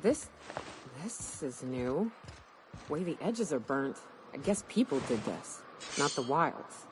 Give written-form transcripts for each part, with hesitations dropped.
This is new. The way the edges are burnt. I guess people did this, not the wilds.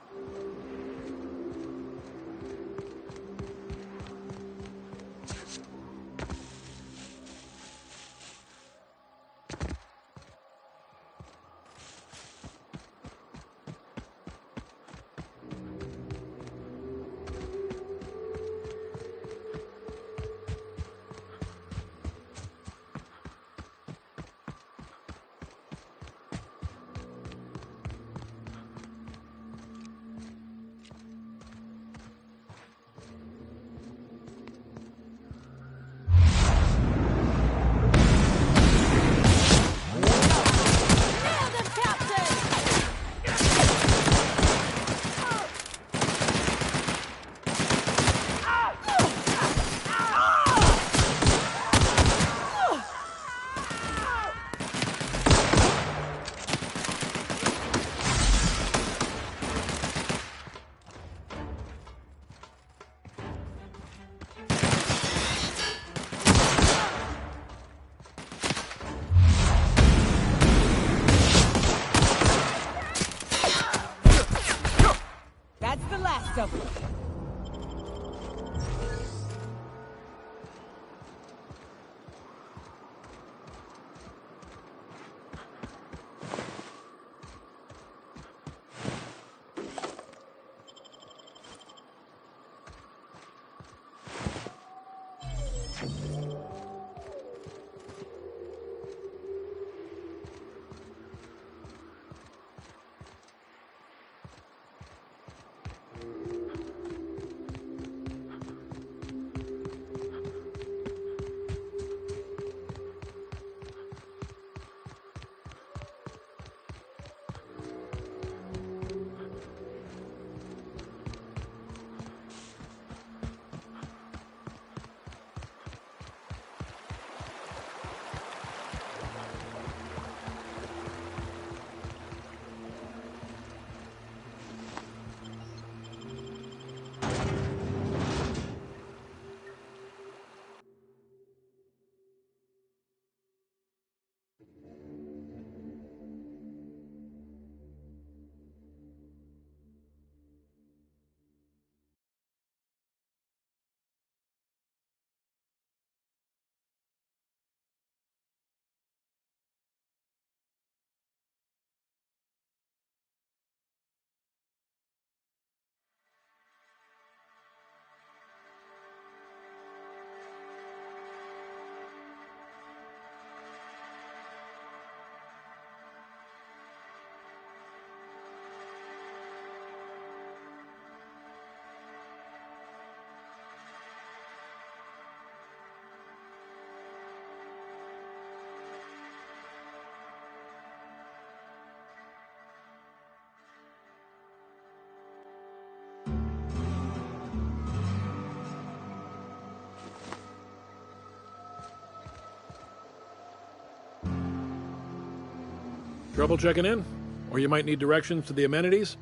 Trouble checking in? Or you might need directions to the amenities?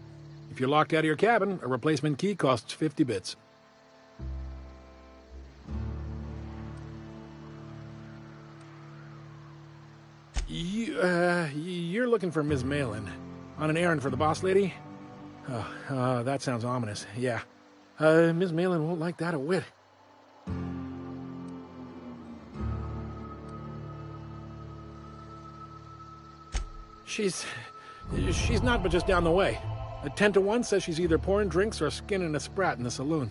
If you're locked out of your cabin, a replacement key costs 50 bits. You're looking for Ms. Malin. On an errand for the boss lady? That sounds ominous. Yeah. Ms. Malin won't like that a whit. She's not but just down the way. A 10 to 1 says she's either pouring drinks or skinning a sprat in the saloon.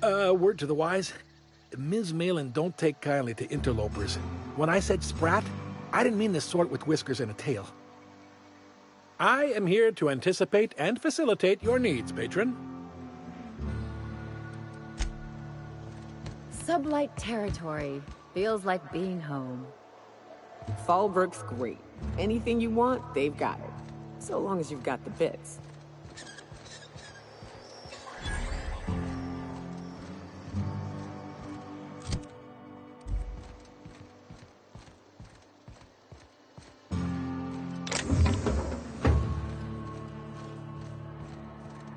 Word to the wise, Ms. Malin don't take kindly to interlopers. When I said sprat, I didn't mean the sort with whiskers and a tail. I am here to anticipate and facilitate your needs, patron. Sublight territory. Feels like being home. Fallbrook's great. Anything you want, they've got it. So long as you've got the bits.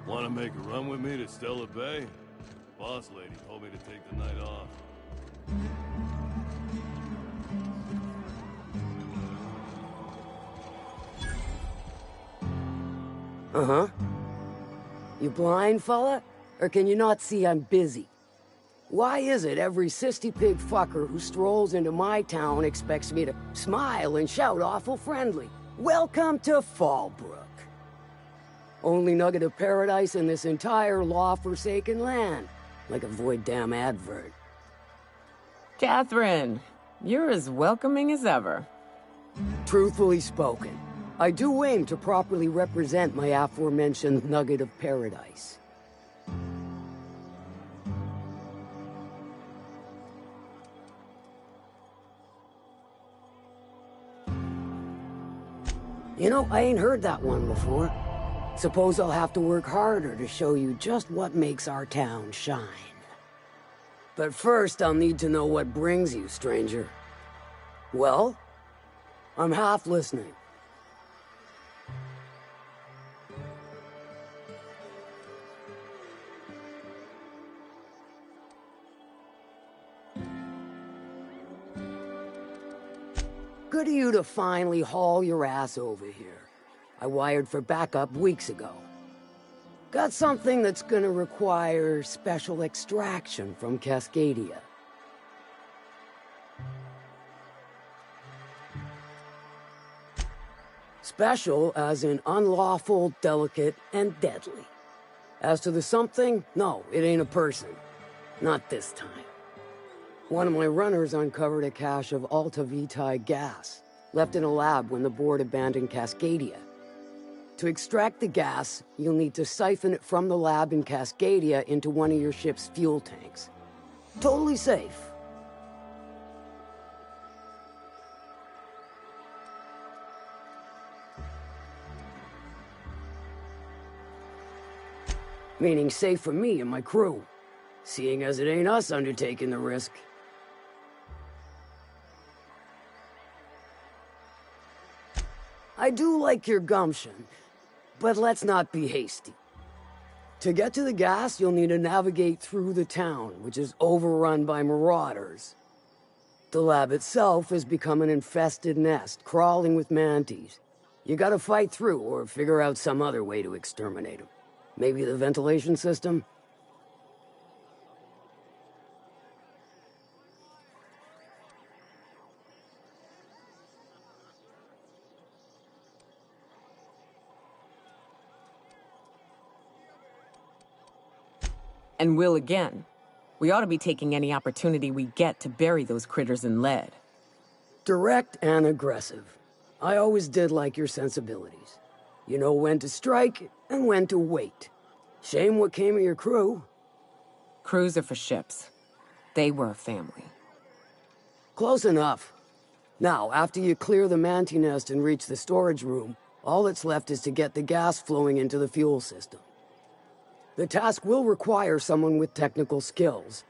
Want to make a run with me to Stella Bay? Boss lady told me to take the night off. Uh-huh. You blind, fella? Or can you not see I'm busy? Why is it every sissy pig fucker who strolls into my town expects me to smile and shout awful friendly? Welcome to Fallbrook. Only nugget of paradise in this entire law-forsaken land. Like a void damn advert. Catherine, you're as welcoming as ever. Truthfully spoken, I do aim to properly represent my aforementioned nugget of paradise. You know, I ain't heard that one before. Suppose I'll have to work harder to show you just what makes our town shine. But first, I'll need to know what brings you, stranger. Well, I'm half listening. Good of you to finally haul your ass over here. I wired for backup weeks ago. Got something that's gonna require special extraction from Cascadia. Special as in unlawful, delicate, and deadly. As to the something, no, it ain't a person. Not this time. One of my runners uncovered a cache of Alta Vitae gas, left in a lab when the board abandoned Cascadia. To extract the gas, you'll need to siphon it from the lab in Cascadia into one of your ship's fuel tanks. Totally safe. Meaning safe for me and my crew, seeing as it ain't us undertaking the risk. I do like your gumption, but let's not be hasty. To get to the gas, you'll need to navigate through the town, which is overrun by marauders. The lab itself has become an infested nest, crawling with manties. You gotta fight through or figure out some other way to exterminate them. Maybe the ventilation system? And will again. We ought to be taking any opportunity we get to bury those critters in lead. Direct and aggressive. I always did like your sensibilities. You know when to strike and when to wait. Shame what came of your crew. Crews are for ships. They were a family. Close enough. Now, after you clear the manti nest and reach the storage room, all that's left is to get the gas flowing into the fuel system. The task will require someone with technical skills.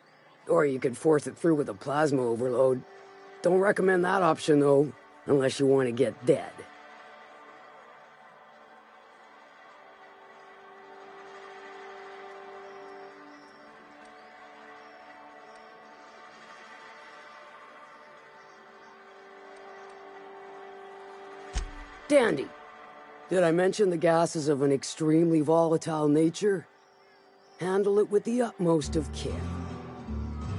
Or you could force it through with a plasma overload. Don't recommend that option, though, unless you want to get dead. Dandy. Did I mention the gas is of an extremely volatile nature? Handle it with the utmost of care.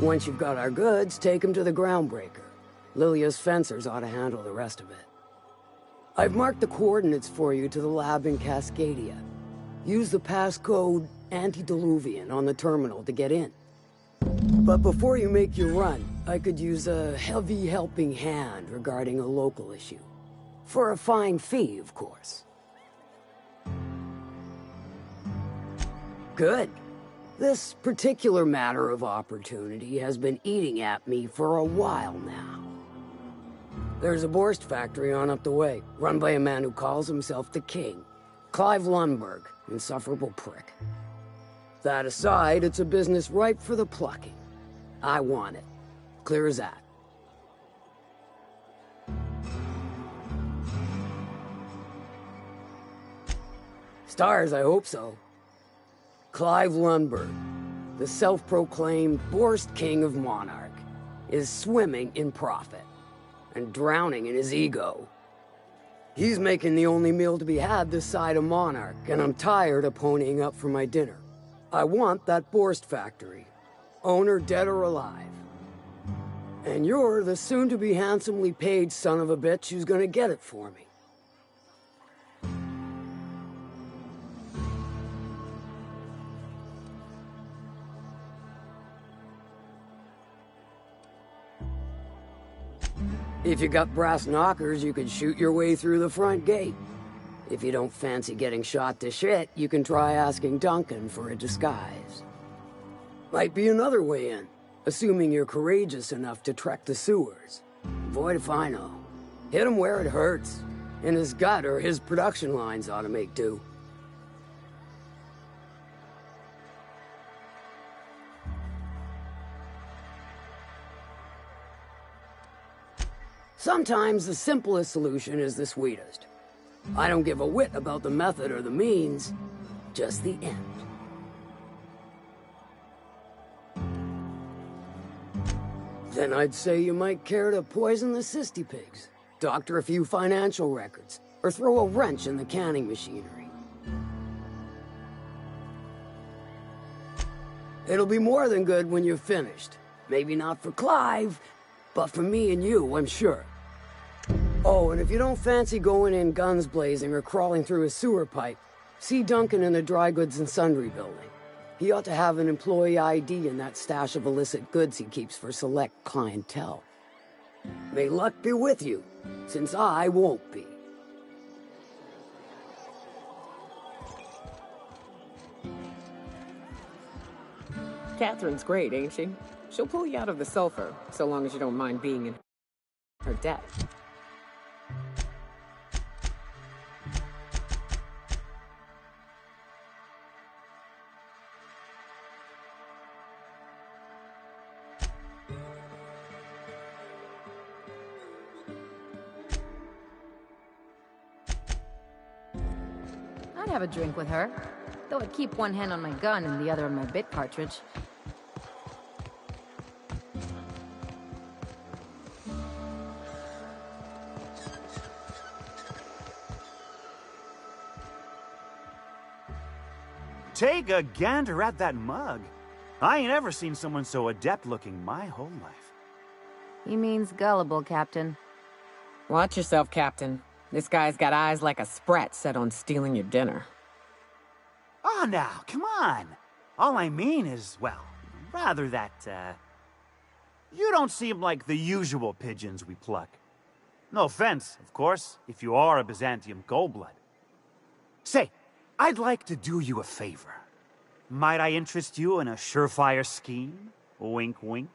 Once you've got our goods, take them to the groundbreaker. Lilia's fencers ought to handle the rest of it. I've marked the coordinates for you to the lab in Cascadia. Use the passcode Antediluvian on the terminal to get in. But before you make your run, I could use a heavy helping hand regarding a local issue. For a fine fee, of course. Good. This particular matter of opportunity has been eating at me for a while now. There's a Borst factory on up the way, run by a man who calls himself the King. Clive Lundberg, insufferable prick. That aside, it's a business ripe for the plucking. I want it. Clear as that. Stars, I hope so. Clive Lundberg, the self-proclaimed Borst King of Monarch, is swimming in profit and drowning in his ego. He's making the only meal to be had this side of Monarch, and I'm tired of ponying up for my dinner. I want that Borst factory. Owner dead or alive. And you're the soon-to-be handsomely paid son of a bitch who's gonna get it for me. If you got brass knockers, you could shoot your way through the front gate. If you don't fancy getting shot to shit, you can try asking Duncan for a disguise. Might be another way in, assuming you're courageous enough to trek the sewers. Void if I know. Hit him where it hurts. In his gut, or his production lines ought to make do. Sometimes the simplest solution is the sweetest. I don't give a whit about the method or the means, just the end. Then I'd say you might care to poison the cysty pigs, doctor a few financial records, or throw a wrench in the canning machinery. It'll be more than good when you've finished. Maybe not for Clive, but for me and you, I'm sure. Oh, and if you don't fancy going in guns blazing or crawling through a sewer pipe, see Duncan in the dry goods and sundry building. He ought to have an employee ID in that stash of illicit goods he keeps for select clientele. May luck be with you, since I won't be. Catherine's great, ain't she? She'll pull you out of the sulfur, so long as you don't mind being in her debt. I'd have a drink with her, though I'd keep one hand on my gun and the other on my bit cartridge. Take a gander at that mug. I ain't ever seen someone so adept-looking my whole life. He means gullible, Captain. Watch yourself, Captain. This guy's got eyes like a sprat set on stealing your dinner. Oh, now, come on. All I mean is, well, rather that, you don't seem like the usual pigeons we pluck. No offense, of course, if you are a Byzantium goldblood. Say, I'd like to do you a favor. Might I interest you in a surefire scheme? Wink, wink.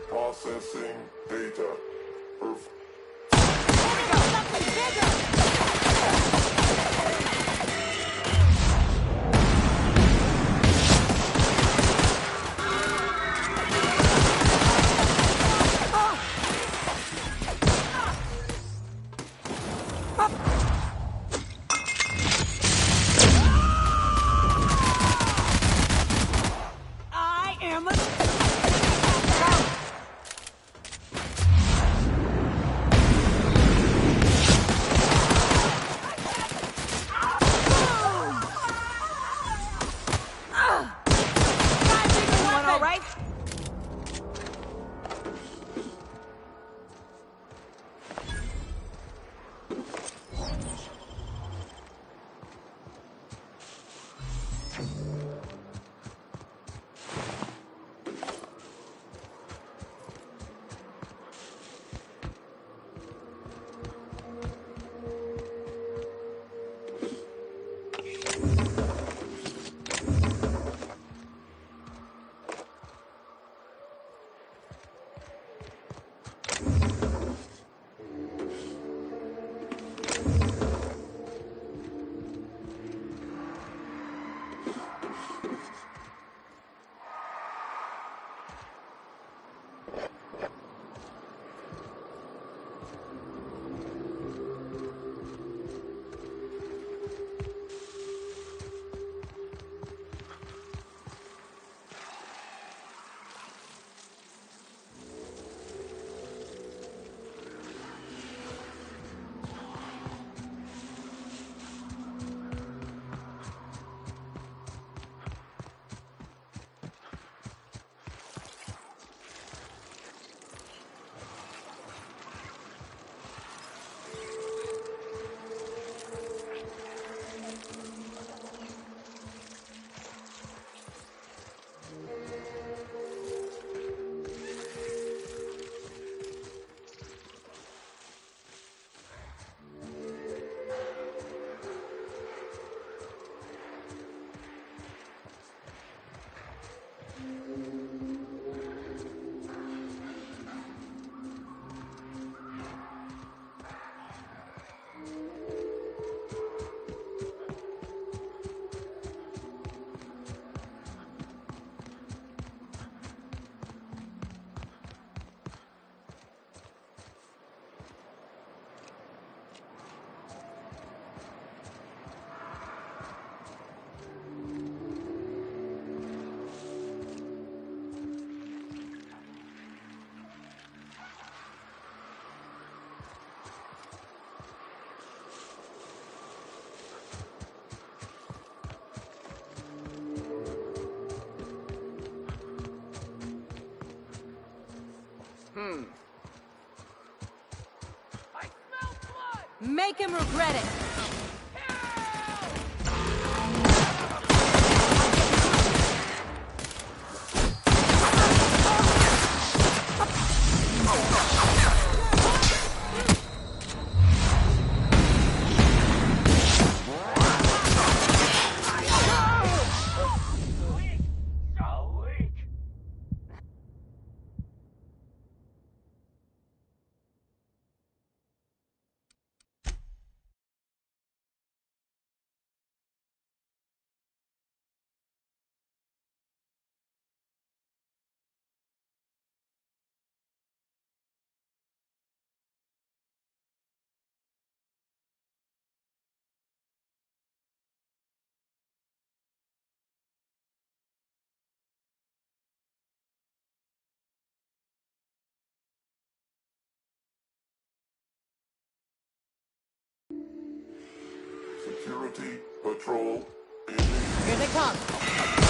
Processing data. Perfect. I am a... All right? Make him regret it. casualty patrol. Here they come.